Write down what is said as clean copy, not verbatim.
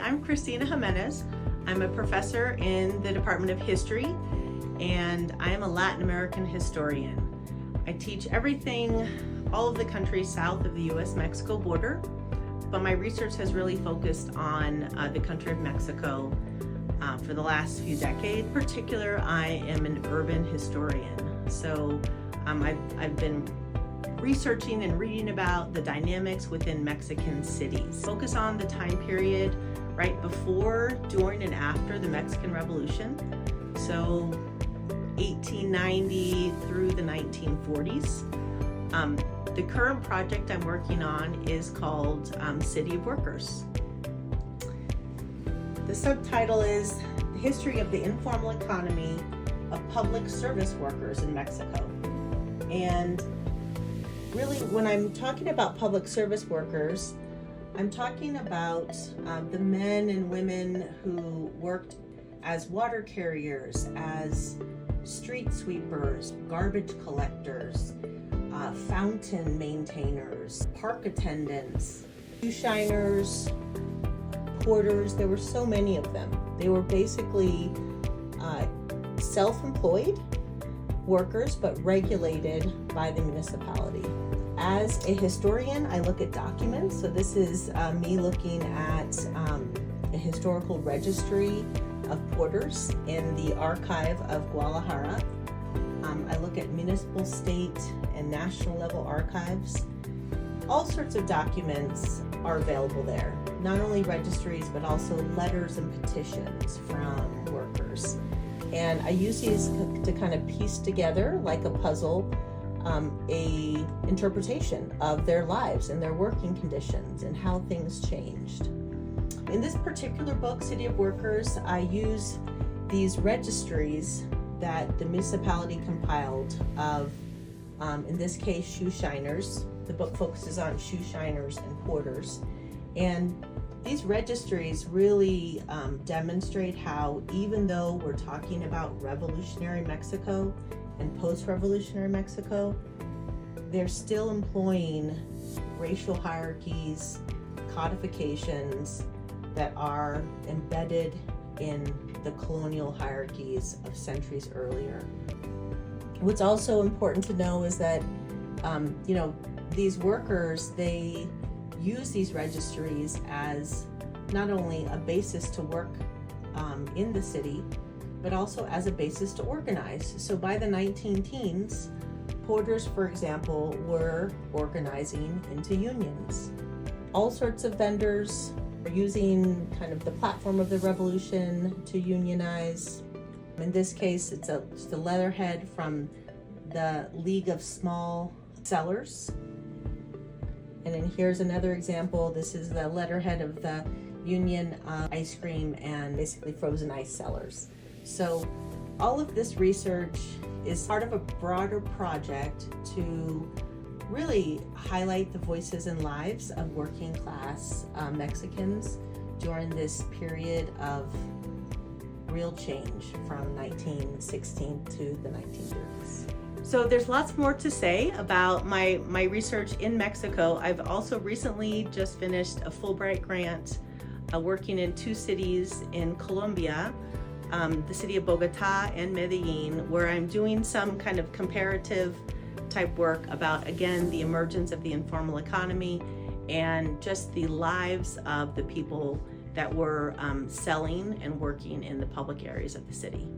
I'm Christina Jimenez. I'm a professor in the Department of History, and I am a Latin American historian. I teach everything, all of the countries south of the U.S.-Mexico border, but my research has really focused on the country of Mexico for the last few decades. In particular, I am an urban historian. So I've been researching and reading about the dynamics within Mexican cities. Focus on the time period right before, during, and after the Mexican Revolution. So 1890 through the 1940s. The current project I'm working on is called City of Workers. The subtitle is The History of the Informal Economy of Public Service Workers in Mexico. And really, when I'm talking about public service workers, I'm talking about the men and women who worked as water carriers, as street sweepers, garbage collectors, fountain maintainers, park attendants, shoe shiners, porters. There were so many of them. They were basically self-employed workers, but regulated by the municipality. As a historian, I look at documents. So this is me looking at a historical registry of porters in the archive of Guadalajara. I look at municipal, state, and national level archives. All sorts of documents are available there. Not only registries, but also letters and petitions from workers. And I use these to kind of piece together, like a puzzle, a interpretation of their lives and their working conditions and how things changed. In this particular book, City of Workers, I use these registries that the municipality compiled of, in this case, shoe shiners. The book focuses on shoe shiners and porters. And these registries really demonstrate how, even though we're talking about revolutionary Mexico and post-revolutionary Mexico, they're still employing racial hierarchies, codifications that are embedded in the colonial hierarchies of centuries earlier. What's also important to know is that, these workers, they use these registries as not only a basis to work in the city, but also as a basis to organize. So by the 19-teens, porters, for example, were organizing into unions. All sorts of vendors are using kind of the platform of the revolution to unionize. In this case, it's just a letterhead from the League of Small Sellers. And then here's another example. This is the letterhead of the Union Ice Cream and basically frozen ice sellers. So all of this research is part of a broader project to really highlight the voices and lives of working class Mexicans during this period of real change from 1916 to the 1930s. So there's lots more to say about my research in Mexico. I've also recently just finished a Fulbright grant working in two cities in Colombia, the city of Bogota and Medellin, where I'm doing some kind of comparative type work about, again, the emergence of the informal economy and just the lives of the people that were selling and working in the public areas of the city.